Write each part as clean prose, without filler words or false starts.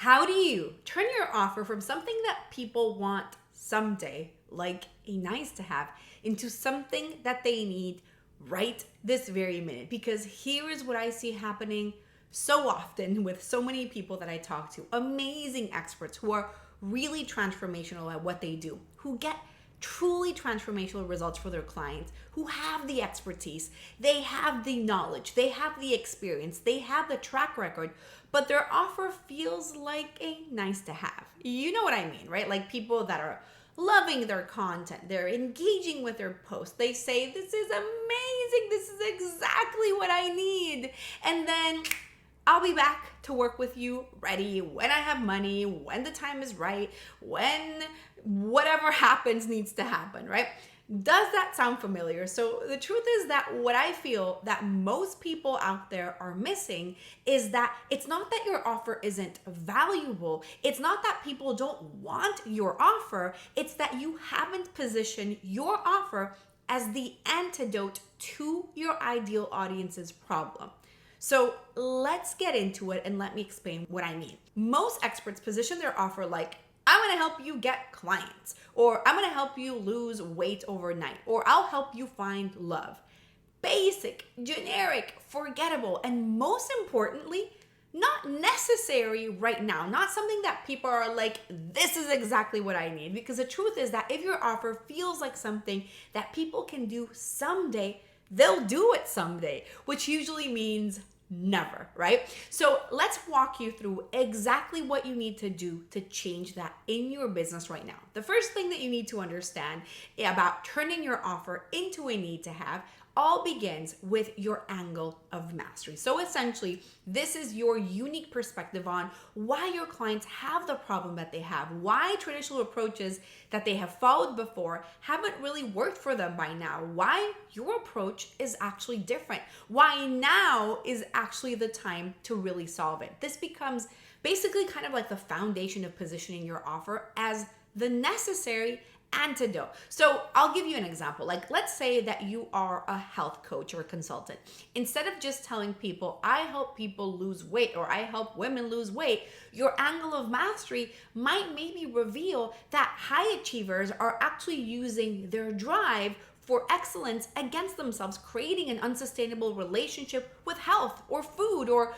How do you turn your offer from something that people want someday, like a nice to have, into something that they need right this very minute? Because here is what I see happening so often with so many people that I talk to, amazing experts who are really transformational at what they do, who get truly transformational results for their clients, who have the expertise, they have the knowledge, they have the experience, they have the track record, but their offer feels like a nice to have. You know what I mean, right? Like people that are loving their content, they're engaging with their posts, they say, this is amazing, this is exactly what I need. And then I'll be back to work with you ready when I have money, when the time is right, when whatever happens needs to happen, right? Does that sound familiar? So the truth is that what I feel that most people out there are missing is that it's not that your offer isn't valuable. It's not that people don't want your offer. It's that you haven't positioned your offer as the antidote to your ideal audience's problem. So let's get into it and let me explain what I mean. Most experts position their offer like, I'm going to help you get clients, or I'm going to help you lose weight overnight, or I'll help you find love. Basic, generic, forgettable, and most importantly, not necessary right now. Not something that people are like, this is exactly what I need. Because the truth is that if your offer feels like something that people can do someday, they'll do it someday, which usually means never, right? So let's walk you through exactly what you need to do to change that in your business right now. The first thing that you need to understand about turning your offer into a need to have all begins with your angle of mastery. So essentially, this is your unique perspective on why your clients have the problem that they have, why traditional approaches that they have followed before haven't really worked for them by now, why your approach is actually different, why now is actually the time to really solve it. This becomes basically kind of like the foundation of positioning your offer as the necessary antidote. So I'll give you an example. Like, let's say that you are a health coach or a consultant. Instead of just telling people, I help people lose weight or I help women lose weight, your angle of mastery might maybe reveal that high achievers are actually using their drive for excellence against themselves, creating an unsustainable relationship with health or food or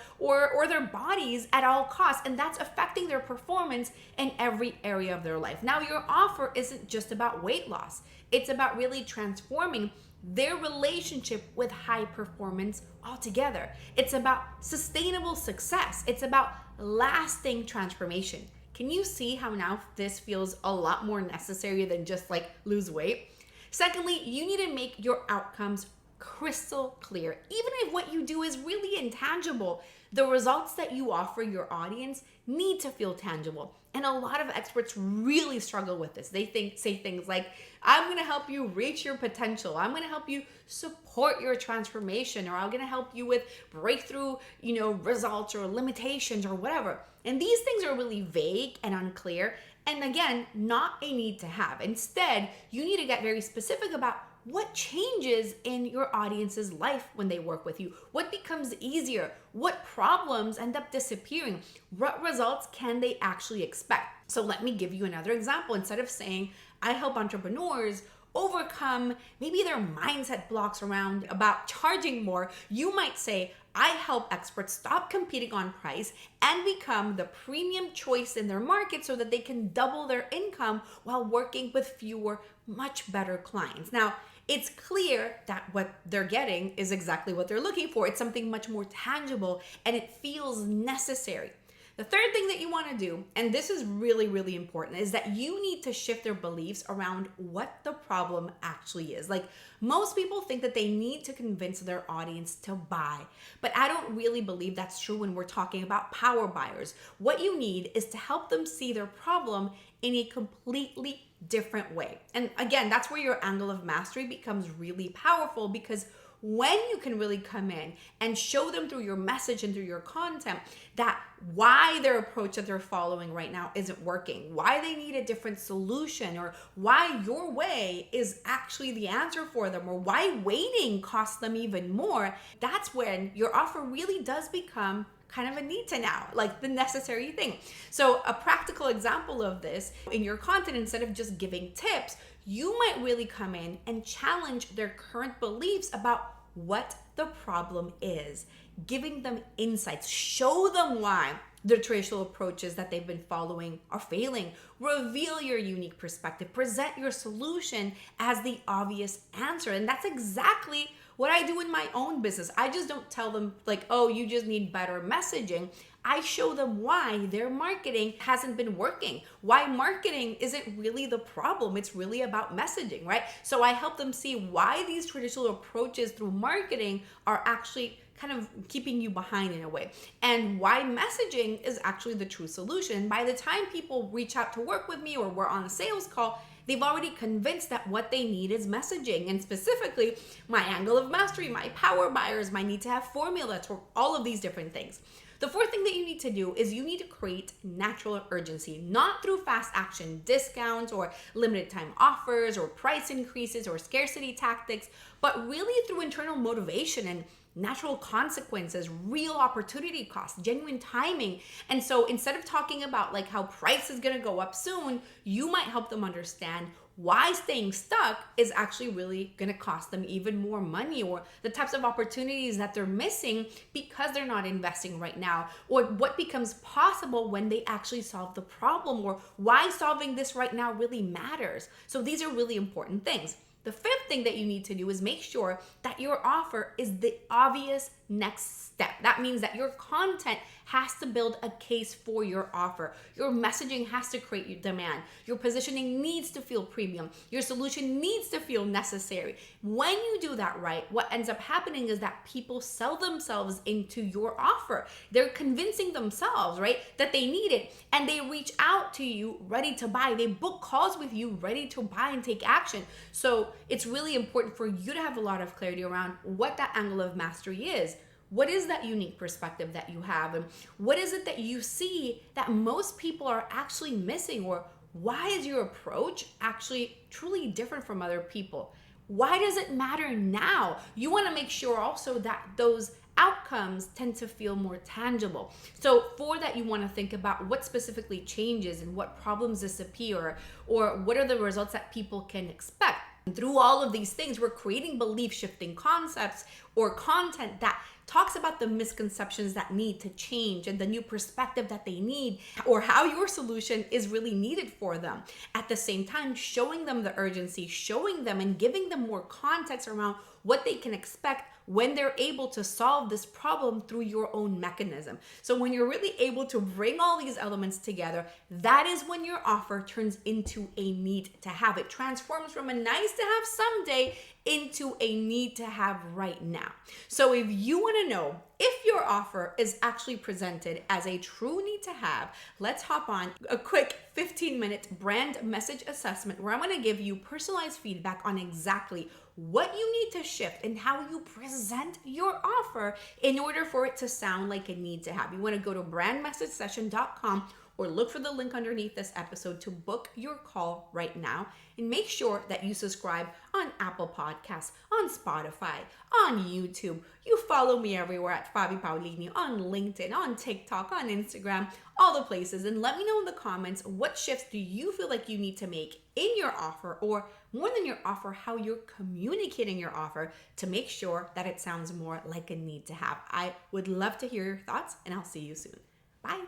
their bodies at all costs. And that's affecting their performance in every area of their life. Now, your offer isn't just about weight loss. It's about really transforming their relationship with high performance altogether. It's about sustainable success. It's about lasting transformation. Can you see how now this feels a lot more necessary than just like lose weight? Secondly, you need to make your outcomes crystal clear. Even if what you do is really intangible, the results that you offer your audience need to feel tangible. And a lot of experts really struggle with this. They say things like, I'm going to help you reach your potential. I'm going to help you support your transformation, or I'm going to help you with breakthrough, results or limitations or whatever. And these things are really vague and unclear. And again, not a need to have. Instead, you need to get very specific about what changes in your audience's life when they work with you. What becomes easier? What problems end up disappearing? What results can they actually expect? So let me give you another example. Instead of saying, I help entrepreneurs overcome maybe their mindset blocks around about charging more, you might say, I help experts stop competing on price and become the premium choice in their market so that they can double their income while working with fewer, much better clients. Now, it's clear that what they're getting is exactly what they're looking for. It's something much more tangible and it feels necessary. The third thing that you want to do, and this is really, really important, is that you need to shift their beliefs around what the problem actually is. Like, most people think that they need to convince their audience to buy, but I don't really believe that's true when we're talking about power buyers. What you need is to help them see their problem in a completely different way. And again, that's where your angle of mastery becomes really powerful, because when you can really come in and show them through your message and through your content that why their approach that they're following right now isn't working, why they need a different solution, or why your way is actually the answer for them, or why waiting costs them even more, that's when your offer really does become kind of a need to now, like the necessary thing. So a practical example of this in your content, instead of just giving tips, you might really come in and challenge their current beliefs about what the problem is, giving them insights, show them why the traditional approaches that they've been following are failing. Reveal your unique perspective, present your solution as the obvious answer. And that's exactly what I do in my own business. I just don't tell them like, oh, you just need better messaging. I show them why their marketing hasn't been working, why marketing isn't really the problem. It's really about messaging, right? So I help them see why these traditional approaches through marketing are actually kind of keeping you behind in a way, and why messaging is actually the true solution. By the time people reach out to work with me or we're on a sales call, they've already convinced that what they need is messaging, and specifically my angle of mastery, my power buyers, my need to have formula, to all of these different things. The fourth thing that you need to do is you need to create natural urgency, not through fast action discounts or limited time offers or price increases or scarcity tactics, but really through internal motivation and natural consequences, real opportunity costs, genuine timing. And so instead of talking about like how price is going to go up soon, you might help them understand why staying stuck is actually really going to cost them even more money, or the types of opportunities that they're missing because they're not investing right now, or what becomes possible when they actually solve the problem, or why solving this right now really matters. So these are really important things. The fifth thing that you need to do is make sure that your offer is the obvious next step. That means that your content has to build a case for your offer. Your messaging has to create your demand. Your positioning needs to feel premium. Your solution needs to feel necessary. When you do that right, what ends up happening is that people sell themselves into your offer. They're convincing themselves, right, that they need it, and they reach out to you ready to buy. They book calls with you ready to buy and take action. So it's really important for you to have a lot of clarity around what that angle of mastery is. What is that unique perspective that you have? And what is it that you see that most people are actually missing? Or why is your approach actually truly different from other people? Why does it matter now? You want to make sure also that those outcomes tend to feel more tangible. So for that, you want to think about what specifically changes and what problems disappear, or what are the results that people can expect. And through all of these things, we're creating belief shifting concepts or content that talks about the misconceptions that need to change and the new perspective that they need, or how your solution is really needed for them. At the same time, showing them the urgency, showing them and giving them more context around what they can expect when they're able to solve this problem through your own mechanism. So when you're really able to bring all these elements together, that is when your offer turns into a need to have. It transforms from a nice to have someday into a need to have right now. So if you want to know if your offer is actually presented as a true need to have, let's hop on a quick 15-minute brand message assessment where I'm going to give you personalized feedback on exactly what you need to shift and how you present your offer in order for it to sound like a need to have. You want to go to brandmessagesession.com or look for the link underneath this episode to book your call right now. And make sure that you subscribe on Apple Podcasts, on Spotify, on YouTube. You follow me everywhere at Fabi Paolini, on LinkedIn, on TikTok, on Instagram, all the places. And let me know in the comments, what shifts do you feel like you need to make in your offer, or more than your offer, how you're communicating your offer to make sure that it sounds more like a need to have. I would love to hear your thoughts, and I'll see you soon. Bye.